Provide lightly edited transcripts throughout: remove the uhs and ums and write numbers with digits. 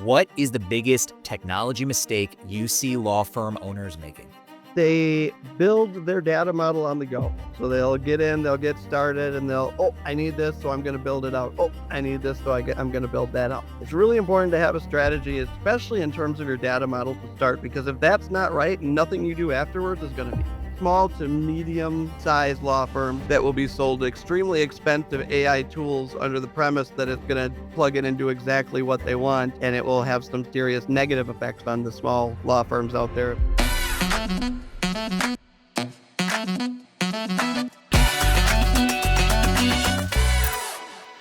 What is the biggest technology mistake you see law firm owners making? They build their data model on the go. So they'll get in, they'll get started, and I need this, so I'm going to build it out. I need this, so I'm going to build that out. It's really important to have a strategy, especially in terms of your data model to start, because if that's not right, nothing you do afterwards is going to be. Small to medium-sized law firm that will be sold extremely expensive AI tools under the premise that it's going to plug in and do exactly what they want, and it will have some serious negative effects on the small law firms out there.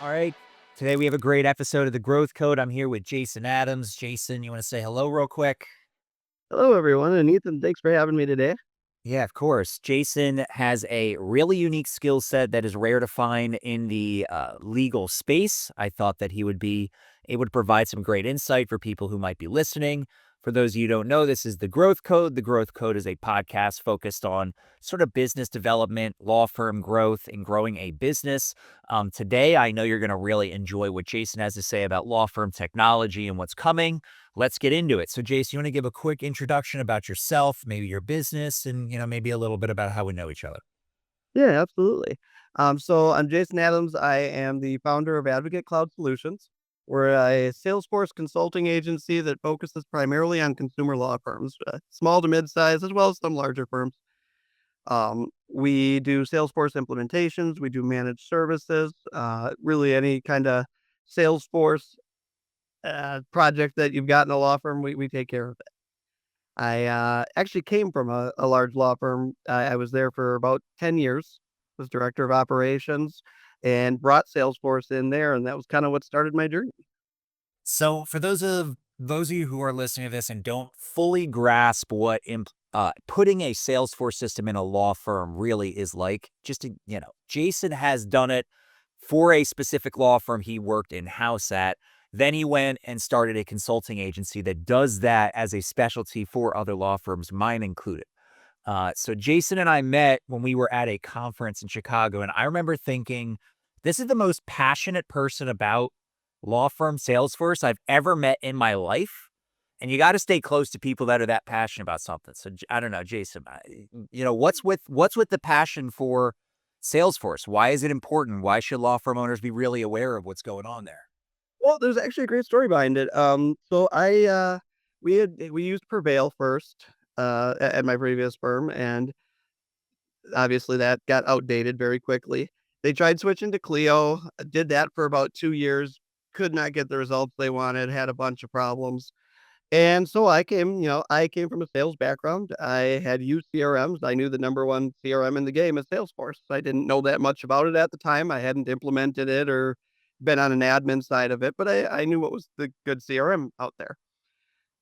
All right. Today we have a great episode of The Growth Code. I'm here with Jason Adams. Jason, you want to say hello real quick? Hello, everyone, and Ethan, thanks for having me today. Yeah, of course. Jason has a really unique skill set that is rare to find in the legal space. I thought that he would be able to provide some great insight for people who might be listening. For those of you who don't know, this is The Growth Code. The Growth Code is a podcast focused on sort of business development, law firm growth, and growing a business. Today, I know you're going to really enjoy what Jason has to say about law firm technology and what's coming. Let's get into it. So, Jason, you want to give a quick introduction about yourself, maybe your business, and maybe a little bit about how we know each other. Yeah, absolutely. So I'm Jason Adams. I am the founder of Advocate Cloud Solutions. We're a Salesforce consulting agency that focuses primarily on consumer law firms, small to mid-size, as well as some larger firms. We do Salesforce implementations. We do managed services, really any kind of Salesforce project that you've got in a law firm, we take care of it. I actually came from a large law firm. I was there for about 10 years, was director of operations, and brought Salesforce in there, and that was kind of what started my journey. So, for those of you who are listening to this and don't fully grasp what putting a Salesforce system in a law firm really is like, Jason has done it for a specific law firm he worked in-house at. Then he went and started a consulting agency that does that as a specialty for other law firms, mine included. So Jason and I met when we were at a conference in Chicago, and I remember thinking, this is the most passionate person about law firm Salesforce I've ever met in my life. And you got to stay close to people that are that passionate about something. So I don't know, Jason, what's with the passion for Salesforce? Why is it important? Why should law firm owners be really aware of what's going on there? Well, there's actually a great story behind it. We used Prevail first at my previous firm, and obviously that got outdated very quickly. They tried switching to Clio, did that for about 2 years, could not get the results they wanted, had a bunch of problems. And so I came from a sales background. I had used CRMs. I knew the number one CRM in the game is Salesforce. I didn't know that much about it at the time. I hadn't implemented it or been on an admin side of it, but I knew what was the good CRM out there.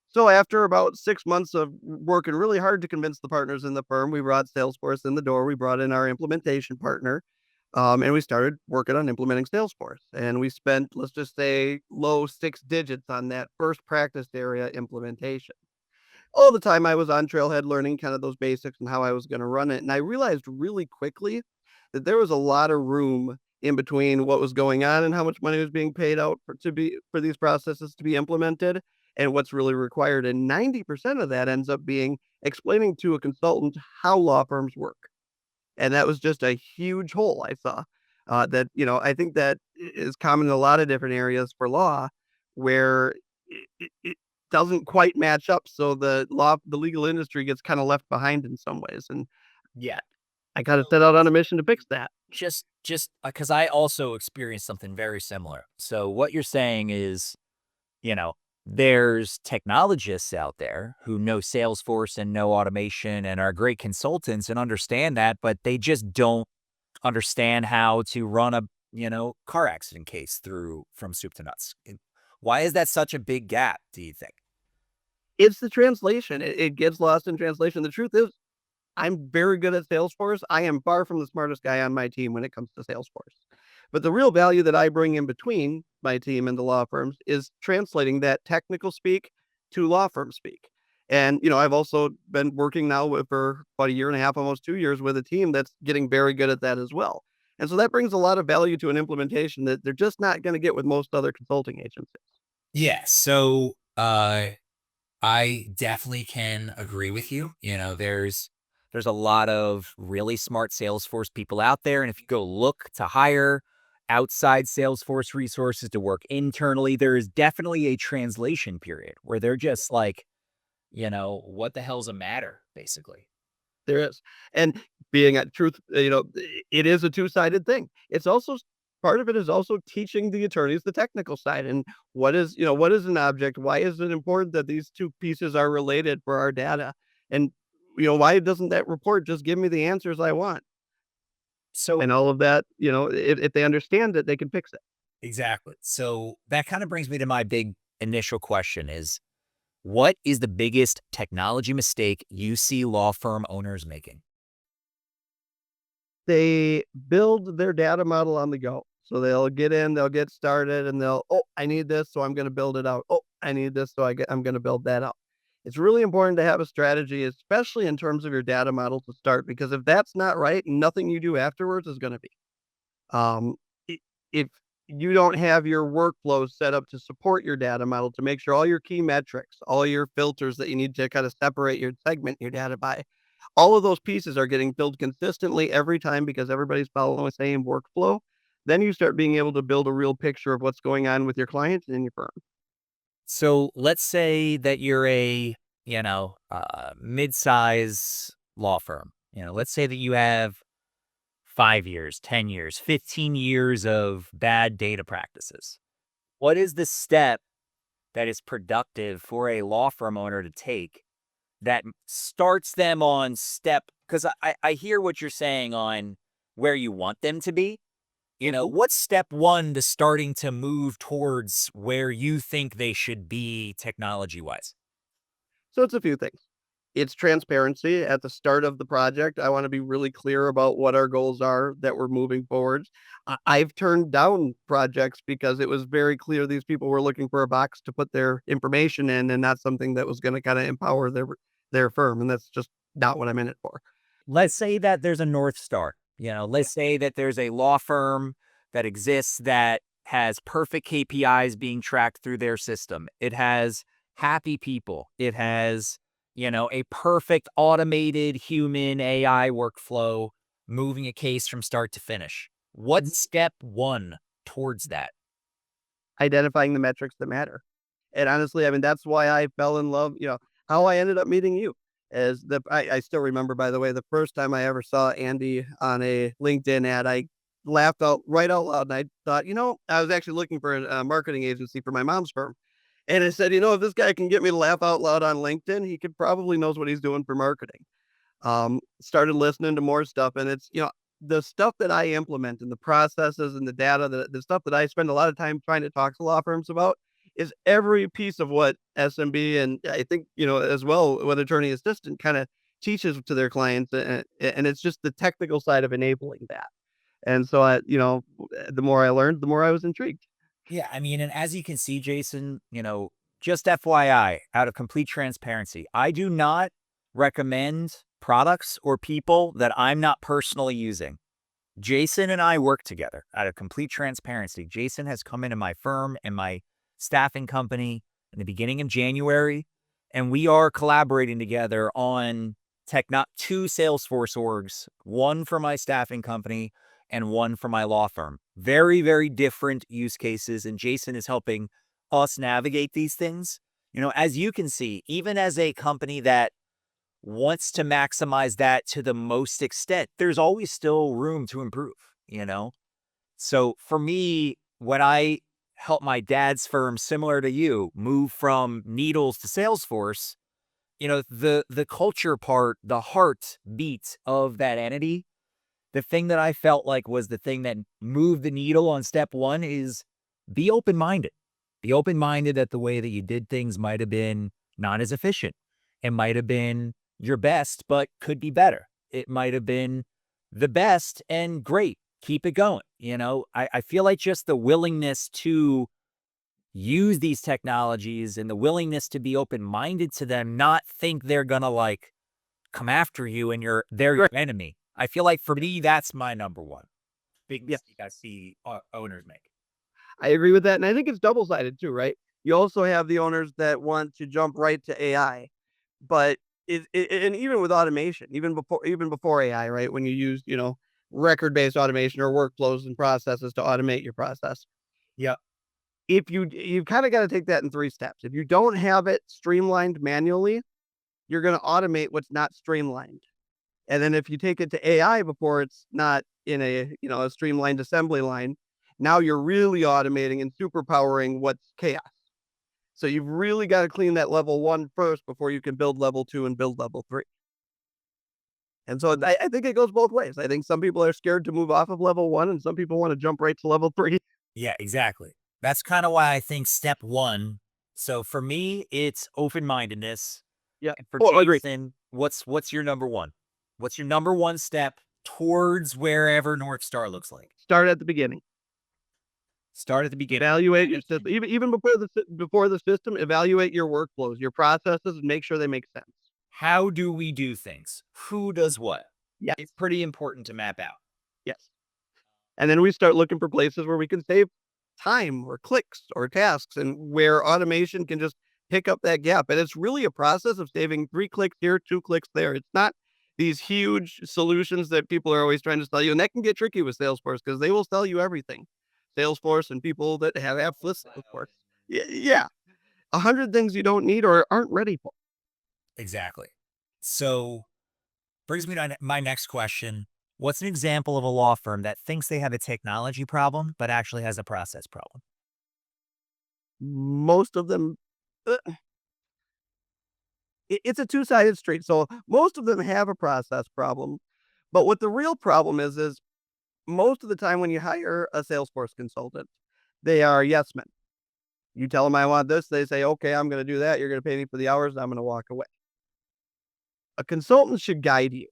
So after about 6 months of working really hard to convince the partners in the firm, we brought Salesforce in the door. We brought in our implementation partner, and we started working on implementing Salesforce. And we spent, let's just say, low six digits on that first practice area implementation. All the time I was on Trailhead learning kind of those basics and how I was going to run it. And I realized really quickly that there was a lot of room in between what was going on and how much money was being paid out for these processes to be implemented and what's really required. And 90% of that ends up being explaining to a consultant how law firms work. And that was just a huge hole I saw, I think that is common in a lot of different areas for law where it doesn't quite match up. So the legal industry gets kind of left behind in some ways. And Yeah. I got to set out on a mission to fix that. Just because I also experienced something very similar. So what you're saying is, there's technologists out there who know Salesforce and know automation and are great consultants and understand that, but they just don't understand how to run a, car accident case from soup to nuts. Why is that such a big gap, do you think? It's the translation. It gets lost in translation. The truth is, I'm very good at Salesforce. I am far from the smartest guy on my team when it comes to Salesforce. But the real value that I bring in between my team and the law firms is translating that technical speak to law firm speak. And, I've also been working now for about a year and a half, almost 2 years with a team that's getting very good at that as well. And so that brings a lot of value to an implementation that they're just not going to get with most other consulting agencies. Yeah. So Uh, I definitely can agree with you. There's a lot of really smart Salesforce people out there, and if you go look to hire outside Salesforce resources to work internally, there is definitely a translation period where they're just like, what the hell's a matter, basically. There is. And being at truth, it is a two-sided thing. It's also part of it is also teaching the attorneys the technical side and what is an object? Why is it important that these two pieces are related for our data? And why doesn't that report just give me the answers I want? So And all of that, if they understand it, they can fix it. exactly. So that kind of brings me to my big initial question is, what is the biggest technology mistake you see law firm owners making? They build their data model on the go. So they'll get in, they'll get started, and oh, I need this, so I'm going to build it out. Oh, I need this, so I'm going to build that out. It's really important to have a strategy, especially in terms of your data model to start, because if that's not right, nothing you do afterwards is going to be. Um, i- if you don't have your workflows set up to support your data model to make sure all your key metrics, all your filters that you need to kind of separate your segment your data by, all of those pieces are getting built consistently every time because everybody's following the same workflow, then you start being able to build a real picture of what's going on with your clients and your firm. So let's say that you're a, mid-size law firm. Let's say that you have 5 years, 10 years, 15 years of bad data practices. What is the step that is productive for a law firm owner to take that starts them on step? Because I hear what you're saying on where you want them to be. What's step one to starting to move towards where you think they should be technology wise? So it's a few things. It's transparency at the start of the project. I want to be really clear about what our goals are that we're moving forward. I've turned down projects because it was very clear these people were looking for a box to put their information in and not something that was going to kind of empower their firm. And that's just not what I'm in it for. Let's say that there's a North Star. Let's say that there's a law firm that exists that has perfect KPIs being tracked through their system. It has happy people. It has, a perfect automated human AI workflow moving a case from start to finish. What's step one towards that? Identifying the metrics that matter. And honestly, I mean, that's why I fell in love, how I ended up meeting you is I still remember, by the way, the first time I ever saw Andy on a LinkedIn ad, I laughed out loud. And I thought, I was actually looking for a marketing agency for my mom's firm. And I said, if this guy can get me to laugh out loud on LinkedIn, he could probably knows what he's doing for marketing. Started listening to more stuff, and it's the stuff that I implement and the processes and the data, the stuff that I spend a lot of time trying to talk to law firms about is every piece of what SMB and I think as well what attorney assistant kind of teaches to their clients, and it's just the technical side of enabling that. And so the more I learned, the more I was intrigued. Yeah, I mean, and as you can see, Jason, just FYI, out of complete transparency, I do not recommend products or people that I'm not personally using. Jason and I work together out of complete transparency. Jason has come into my firm and my staffing company in the beginning of January, and we are collaborating together on two Salesforce orgs, one for my staffing company and one for my law firm. Very, very different use cases, and Jason is helping us navigate these things. As you can see, even as a company that wants to maximize that to the most extent, there's always still room to improve. So for me, when I help my dad's firm, similar to you, move from needles to Salesforce, the culture part, the heartbeat of that entity, the thing that I felt like was the thing that moved the needle on step one is be open-minded. Be open-minded that the way that you did things might have been not as efficient. It might have been your best, but could be better. It might have been the best and great. Keep it going. I feel like just the willingness to use these technologies and the willingness to be open-minded to them, not think they're gonna like come after you and they're your enemy. I feel like for me, that's my number one big Yes, mistake I see owners make. I agree with that, and I think it's double sided too, right? You also have the owners that want to jump right to AI, but and even with automation, even before AI, right? When you use record based automation or workflows and processes to automate your process, Yep. if you kind of got to take that in three steps. If you don't have it streamlined manually, you're going to automate what's not streamlined. And then if you take it to AI before it's not in a streamlined assembly line, now you're really automating and superpowering what's chaos. So you've really got to clean that level one first before you can build level two and build level three. And so I think it goes both ways. I think some people are scared to move off of level one, and some people want to jump right to level three. Yeah, exactly. That's kind of why I think step one. So for me, it's open-mindedness. Yeah. And for Oh, agree. Jason, what's your number one? What's your number one step towards wherever North Star looks like? Start at the beginning. Start at the beginning. Evaluate your system. Even before the system, evaluate your workflows, your processes, and make sure they make sense. How do we do things? Who does what? Yes. It's pretty important to map out. Yes. And then we start looking for places where we can save time or clicks or tasks and where automation can just pick up that gap. And it's really a process of saving 3 clicks here, 2 clicks there. It's not these huge solutions that people are always trying to sell you. And that can get tricky with Salesforce because they will sell you everything. Salesforce and people that have lists, of course. Yeah. 100 things you don't need or aren't ready for. Exactly. So brings me to my next question. What's an example of a law firm that thinks they have a technology problem, but actually has a process problem? Most of them, uh, it's a two-sided street. So most of them have a process problem. But what the real problem is most of the time when you hire a Salesforce consultant, they are yes men. You tell them I want this, they say, okay, I'm going to do that. You're going to pay me for the hours, and I'm going to walk away. A consultant should guide you.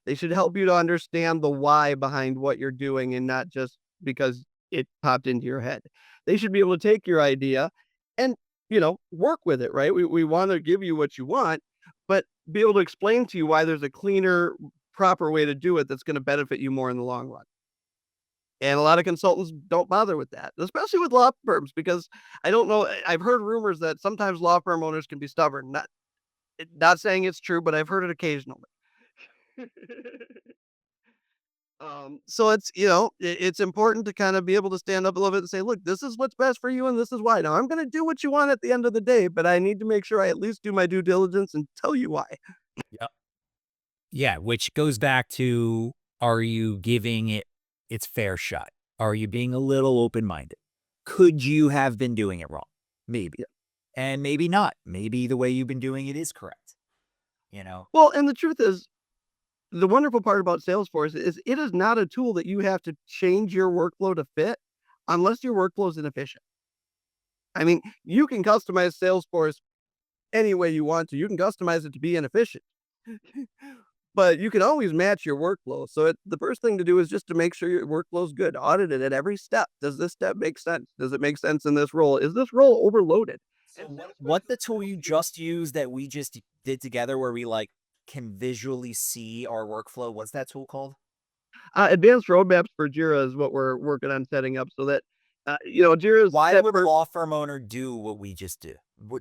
They should help you to understand the why behind what you're doing and not just because it popped into your head. They should be able to take your idea and, work with it, right? We want to give you what you want, but be able to explain to you why there's a cleaner, proper way to do it that's going to benefit you more in the long run. And a lot of consultants don't bother with that, especially with law firms, because I don't know. I've heard rumors that sometimes law firm owners can be stubborn. Not saying it's true, but I've heard it occasionally. So it's important to kind of be able to stand up a little bit and say, look, this is what's best for you, and this is why. Now I'm going to do what you want at the end of the day, but I need to make sure I at least do my due diligence and tell you why. Yep. Yeah, which goes back to, are you giving it its fair shot? Are you being a little open-minded? Could you have been doing it wrong? Maybe. Yeah. And maybe not. Maybe the way you've been doing it is correct. Well, and the truth is, the wonderful part about Salesforce is it is not a tool that you have to change your workflow to fit unless your workflow is inefficient. I mean, you can customize Salesforce any way you want to. You can customize it to be inefficient, but you can always match your workflow. So the first thing to do is just to make sure your workflow is good. Audit it at every step. Does this step make sense? Does it make sense in this role? Is this role overloaded? So what the tool you just used that we just did together where we can visually see our workflow, what's that tool called? Advanced roadmaps for Jira is what we're working on setting up so that, Jira's Why set would a for, law firm owner do what we just did?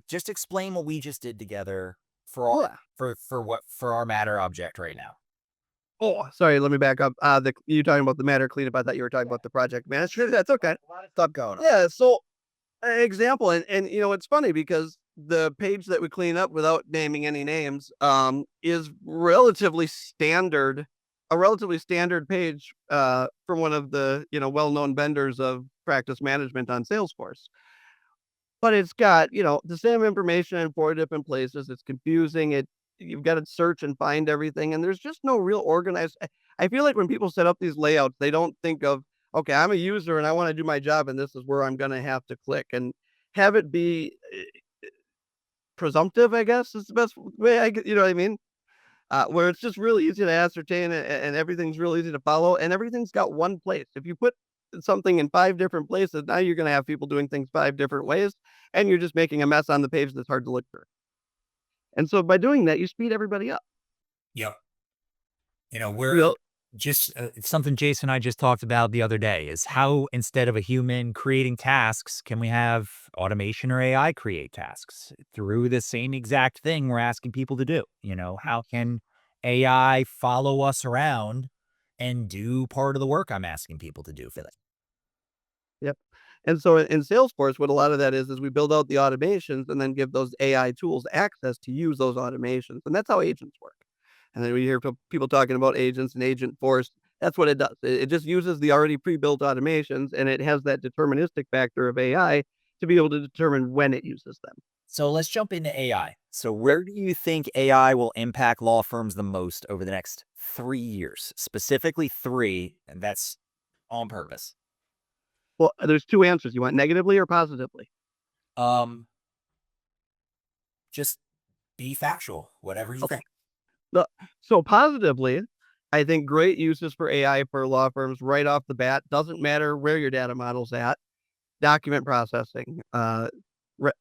Just explain what we just did together for oh, for our matter object right now. oh, sorry, let me back up. You talking about the matter cleanup. I thought you were talking about the project management. That's okay. A lot of stuff going on. Yeah. So example, and it's funny because the page that we clean up without naming any names is a relatively standard page from one of the well-known vendors of practice management on Salesforce. But it's got the same information in 4 different places. It's confusing. You've got to search and find everything, and there's just no real organized. I feel like when people set up these layouts, they don't think of, okay, I'm a user and I want to do my job, and this is where I'm going to have to click and have it be presumptive, I guess is the best way you know what I mean? Where it's just really easy to ascertain and everything's really easy to follow and everything's got one place. If you put something in 5 different places, now you're going to have people doing things 5 different ways and you're just making a mess on the page that's hard to look through. And so by doing that, you speed everybody up. Yep. We're Just it's something Jason and I just talked about the other day is how instead of a human creating tasks, can we have automation or AI create tasks through the same exact thing we're asking people to do? How can AI follow us around and do part of the work I'm asking people to do for them? Yep. And so in Salesforce, what a lot of that is we build out the automations and then give those AI tools access to use those automations. And that's how agents work. And then we hear people talking about agents and agent force. That's what it does. It just uses the already pre-built automations and it has that deterministic factor of AI to be able to determine when it uses them. So let's jump into AI. So where do you think AI will impact law firms the most over the next 3 years? Specifically three, and that's on purpose. Well, there's two answers. You want negatively or positively? Um, just be factual, whatever you Okay. think. The So positively, I think great uses for AI for law firms right off the bat. Doesn't matter where your data model's at. Document processing,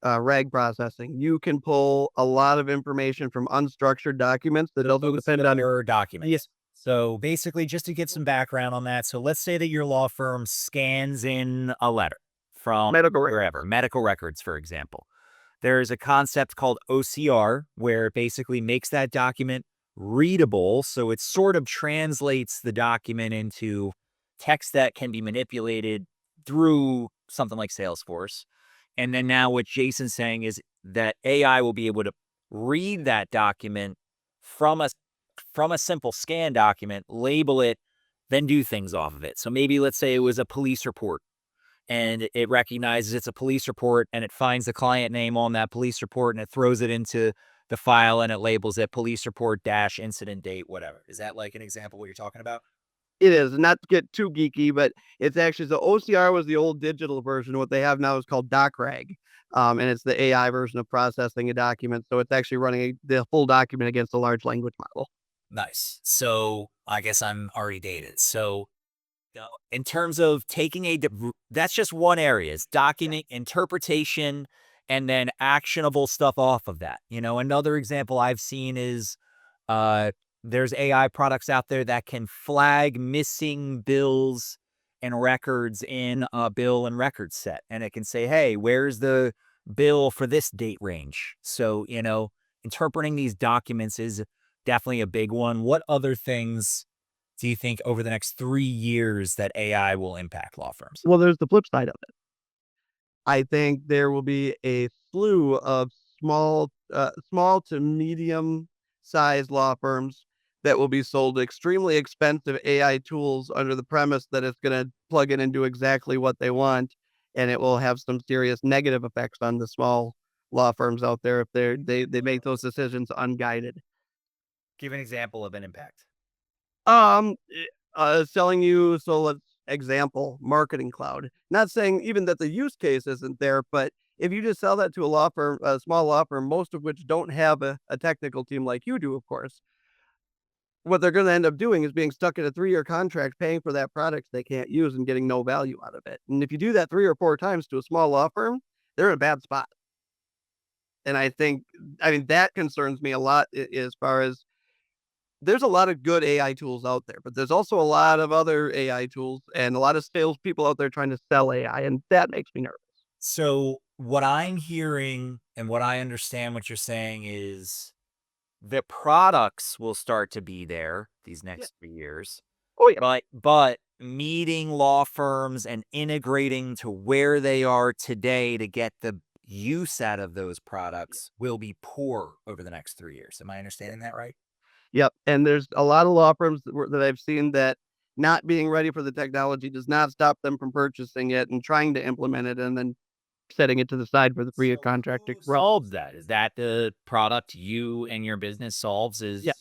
RAG processing. You can pull a lot of information from unstructured documents that doesn't depend on Or yes, documents. So basically, just to get some background on that. So let's say that your law firm scans in a letter from medical wherever, records. medical records, for example. There's a concept called OCR where it basically makes that document readable. So it sort of translates the document into text that can be manipulated through something like Salesforce. And then now what Jason's saying is that AI will be able to read that document from a simple scan document, label it, then do things off of it. So maybe let's say it was a police report and it recognizes it's a police report and it finds the client name on that police report and it throws it into the file and it labels it police report dash incident date, whatever. Is that like an example of what you're talking about? It is, not to get too geeky, but it's actually the OCR was the old digital version. What they have now is called DocRAG, and it's the AI version of processing a document. So it's actually running the full document against a large language model. Nice. So I guess I'm already dated. So in terms of taking that's just one area. It's Yeah. document interpretation and then actionable stuff off of that. Another example I've seen is uh, there's AI products out there that can flag missing bills and records in a bill and record set. And it can say, hey, where's the bill for this date range? So, interpreting these documents is definitely a big one. What other things do you think over the next 3 years that AI will impact law firms? Well, there's the flip side of it. I think there will be a slew of small to medium sized law firms that will be sold extremely expensive AI tools under the premise that it's going to plug in and do exactly what they want, and it will have some serious negative effects on the small law firms out there if they make those decisions unguided. Give an example of an impact. Selling you so let's example, Marketing Cloud. Not saying even that the use case isn't there, but if you just sell that to a law firm, a small law firm, most of which don't have a technical team like you do, of course, what they're gonna end up doing is being stuck in a 3-year contract paying for that product they can't use and getting no value out of it. And if you do that 3 or 4 times to a small law firm, they're in a bad spot. And I mean, that concerns me a lot as far as there's a lot of good AI tools out there, but there's also a lot of other AI tools and a lot of salespeople out there trying to sell AI, and that makes me nervous. So, what I'm hearing and what I understand what you're saying is the products will start to be there these Yeah. next 3 years, Oh yeah. but meeting law firms and integrating to where they are today to get the use out of those products will be poor over the next 3 years. Am I Yeah. understanding that right? Yep. And there's a lot of law firms that I've seen that not being ready for the technology does not stop them from purchasing it and trying to implement it and then setting it to the side for the 3-year So contract to who run. solves that? Is that the product you and your business solves? Yeah.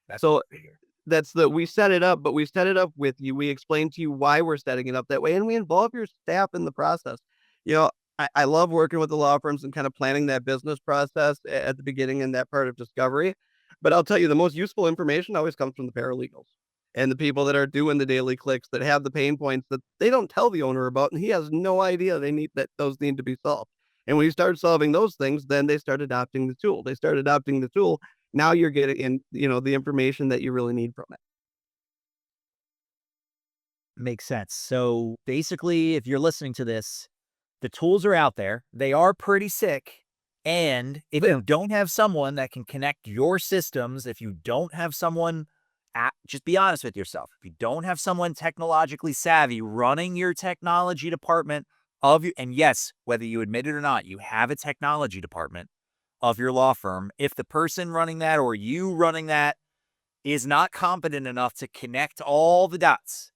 That's So bigger. that's the we set it up, but we set it up with you. We explain to you why we're setting it up that way, and we involve your staff in the process. You know, I love working with the law firms and kind of planning that business process at the beginning and that part of discovery. But I'll tell you, the most useful information always comes from the paralegals and the people that are doing the daily clicks that have the pain points that they don't tell the owner about, and he has no idea they need that those need to be solved. And when you start solving those things, then they start adopting the tool. They start adopting the tool. Now you're getting in, the information that you really need from it. Makes sense. So basically, if you're listening to this, the tools are out there. They are pretty sick. And if Yeah. you don't have someone that can connect your systems, if you don't have someone, just be honest with yourself. If you don't have someone technologically savvy running your technology department of you, and yes, whether you admit it or not, you have a technology department of your law firm. If the person running that or you running that is not competent enough to connect all the dots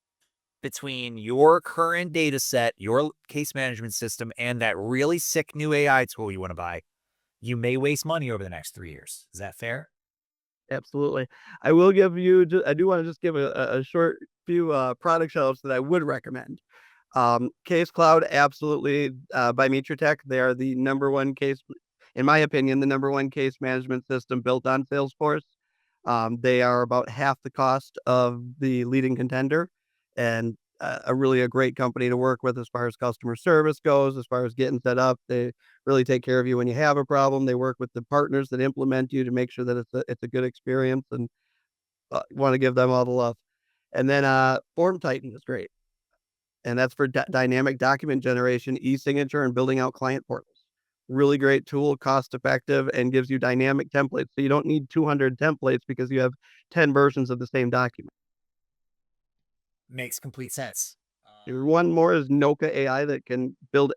between your current data set, your case management system, and that really sick new AI tool you want to buy, you may waste money over the next 3 years. Is that fair? Absolutely. I will give you I do wanna just give a short few, product shout that I would recommend. Casecloud, absolutely, by Tech. They are the number one case in my opinion, the number one case management system built on Salesforce. They are about half the cost of the leading contender and, a really a great company to work with as far as customer service goes, as far as getting set up. They really take care of you when you have a problem. They work with the partners that implement you to make sure that it's a good experience, and, wanna give them all the love. And then, Form Titan is great, and that's for dynamic document generation, e-signature, and building out client portals. Really great tool, cost effective, and gives you dynamic templates. So you don't need 200 templates because you have 10 versions of the same document. Makes complete sense. One more is Noka AI that can build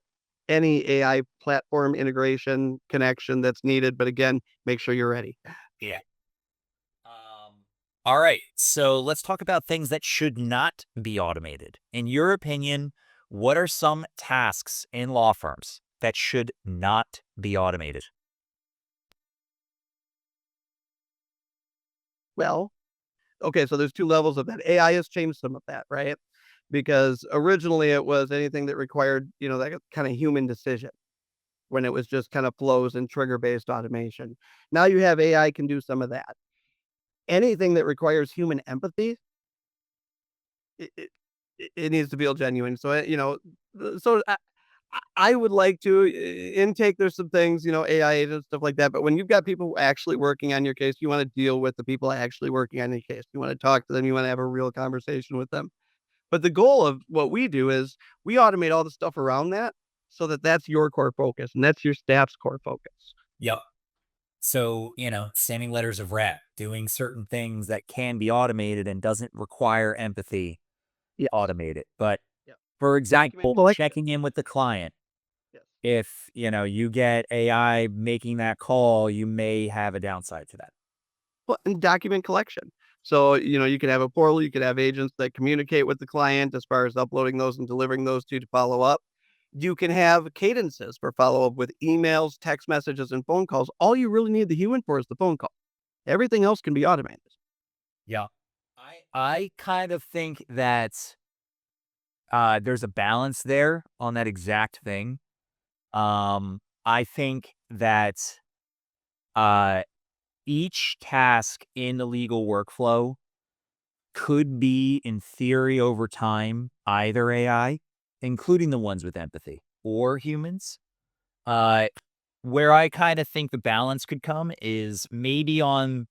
any AI platform integration connection that's needed. But again, make sure you're ready. Yeah. All right. So let's talk about things that should not be automated. In your opinion, what are some tasks in law firms that should not be automated? Well, okay, so there's two levels of that. AI has changed some of that, right? Because originally it was anything that required, that kind of human decision when it was just kind of flows and trigger based automation. Now you have AI can do some of that. Anything that requires human empathy, it, it, it needs to feel genuine. So, so I would like to intake. There's some things, AI agents, stuff like that. But when you've got people actually working on your case, you want to deal with the people actually working on your case. You want to talk to them. You want to have a real conversation with them. But the goal of what we do is we automate all the stuff around that so that that's your core focus and that's your staff's core focus. Yep. So, sending letters of rep, doing certain things that can be automated and doesn't require empathy, Yes. automate it. But Yeah. for Document example, collection. checking in with the client, Yes. if, you get AI making that call, you may have a downside to that. Well, and document collection. So, you can have a portal, you could have agents that communicate with the client as far as uploading those and delivering those to follow up. You can have cadences for follow up with emails, text messages, and phone calls. All you really need the human for is the phone call. Everything else can be automated. Yeah. I kind of think that there's a balance there on that exact thing. I think that uh, each task in the legal workflow could be, in theory, over time, either AI, including the ones with empathy, or humans. Uh, where I kind of think the balance could come is maybe on,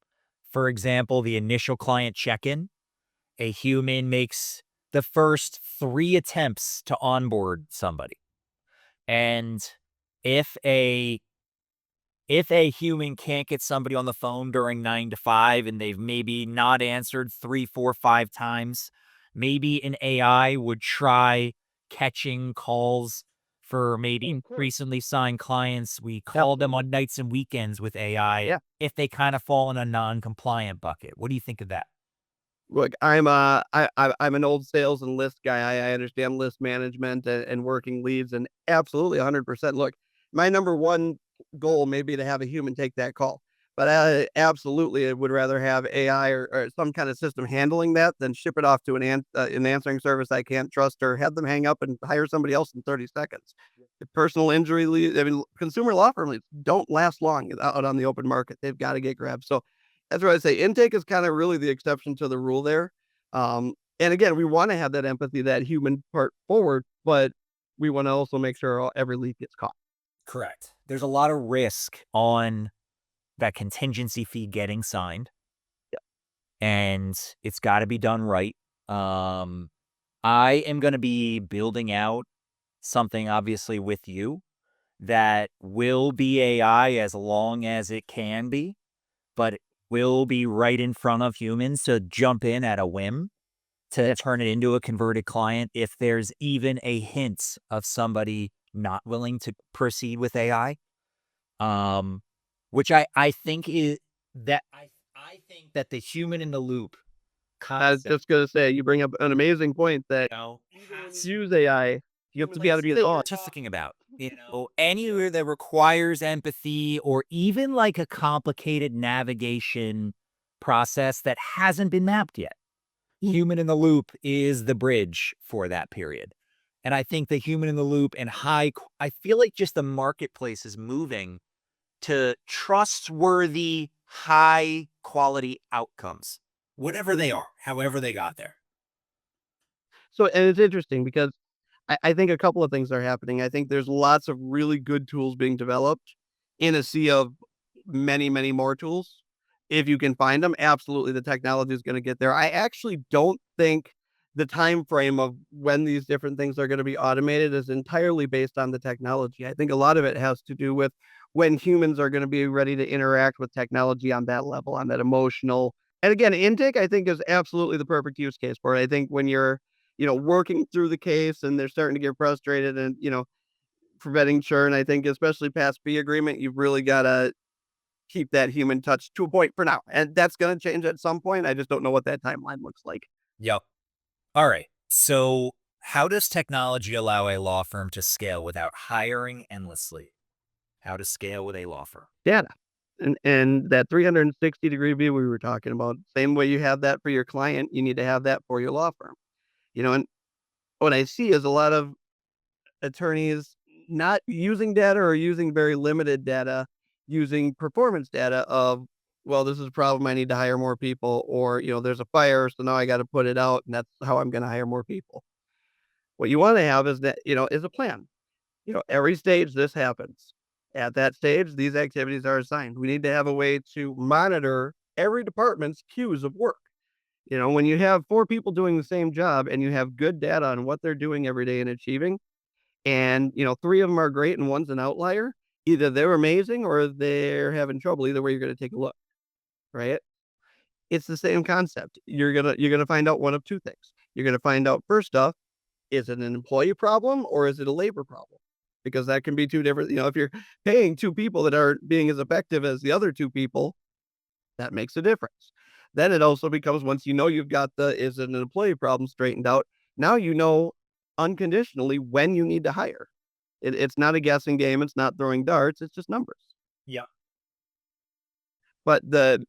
for example, the initial client check-in, a human makes the first 3 attempts to onboard somebody. And if a if a human can't get somebody on the phone during 9 to 5 and they've maybe not answered 3, 4, 5 times, maybe an AI would try catching calls for Oh, maybe of course. recently signed clients. We call them Absolutely. on nights and weekends with AI Yeah. if they kind of fall in a non-compliant bucket. What do you think of that? Look, I'm an old sales and list guy. I understand list management and working leads and absolutely 100%. Look, my number one goal may be to have a human take that call, but I absolutely would rather have AI or some kind of system handling that than ship it off to an answering service I can't trust or have them hang up and hire somebody else in 30 seconds. The personal injury leads, I mean, consumer law firm leads don't last long out on the open market. They've got to get grabbed. So that's what I say. Intake is kind of really the exception to the rule there. And again, we want to have that empathy, that human part forward, but we want to also make sure every lead gets caught. Correct. There's a lot of risk on that contingency fee getting signed, Yeah. and it's got to be done right. Um, I am going to be building out something obviously with you that will be AI as long as it can be, but it will be right in front of humans to jump in at a whim to turn it into a converted client if there's even a hint of somebody not willing to proceed with AI. Which I think is that I think that the human in the loop I was concept, just gonna say, you bring up an amazing point that you know, even when has you use AI, you have to be able to be that oh, you're talking about, anywhere that requires empathy or even like a complicated navigation process that hasn't been mapped yet. Human in the loop is the bridge for that period. And I think the human in the loop and I feel like just the marketplace is moving to trustworthy, high quality outcomes, whatever they are, however they got there. so and it's interesting because I think a couple of things are happening. I think there's lots of really good tools being developed in a sea of many, many more tools. If you can find them, absolutely the technology is going to get there. I actually don't think the time frame of when these different things are going to be automated is entirely based on the technology. I think a lot of it has to do with when humans are going to be ready to interact with technology on that level, on that emotional. And again, intake I think is absolutely the perfect use case for it. I think when you're working through the case and they're starting to get frustrated and, preventing churn, I think especially past fee agreement, you've really gotta keep that human touch to a point for now. And that's gonna change at some point. I just don't know what that timeline looks like. Yep. All right. So, how does technology allow a law firm to scale without hiring endlessly? How to scale with a law firm? Data. And that 360-degree view we were talking about, same way you have that for your client, you need to have that for your law firm. And what I see is a lot of attorneys not using data or using very limited data, using performance data of, well, this is a problem. I need to hire more people, or, there's a fire. So now I got to put it out. And that's how I'm going to hire more people. What you want to have is that, is a plan. Every stage this happens. At that stage, these activities are assigned. We need to have a way to monitor every department's queues of work. When you have four people doing the same job and you have good data on what they're doing every day and achieving, and, three of them are great and one's an outlier, either they're amazing or they're having trouble. Either way, you're gonna take a look, right? It's the same concept. You're gonna find out one of two things. You're gonna find out first off, is it an employee problem or is it a labor problem? Because that can be two different, if you're paying two people that aren't being as effective as the other two people, that makes a difference. Then it also becomes once you've got the is it an employee problem straightened out, now you know unconditionally when you need to hire. It's not a guessing game, it's not throwing darts, it's just numbers. Yeah. But that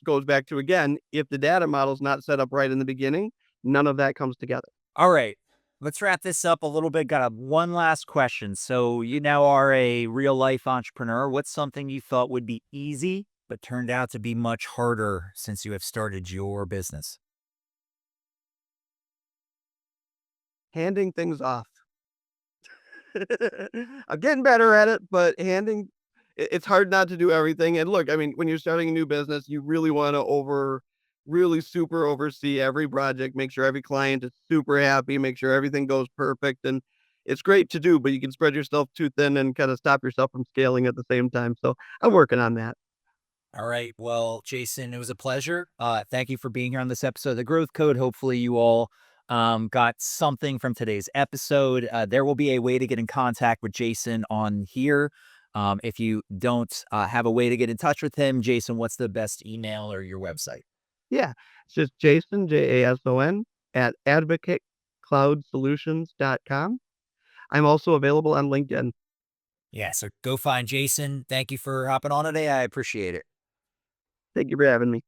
goes back to again, if the data model's not set up right in the beginning, none of that comes together. All right. Let's wrap this up a little bit. Got one last question. So, you now are a real life entrepreneur. What's something you thought would be easy, but turned out to be much harder since you have started your business? Handing things off. I'm getting better at it, but it's hard not to do everything. And look, I mean, when you're starting a new business, you really want to really super oversee every project, make sure every client is super happy, make sure everything goes perfect. And it's great to do, but you can spread yourself too thin and kind of stop yourself from scaling at the same time. So I'm working on that. All right. Well, Jason, it was a pleasure. Thank you for being here on this episode of The Growth Code. Hopefully, you all got something from today's episode. There will be a way to get in contact with Jason on here. If you don't have a way to get in touch with him, Jason, what's the best email or your website? Yeah. It's just Jason, Jason at advocatecloudsolutions.com. I'm also available on LinkedIn. Yeah, so go find Jason. Thank you for hopping on today. I appreciate it. Thank you for having me.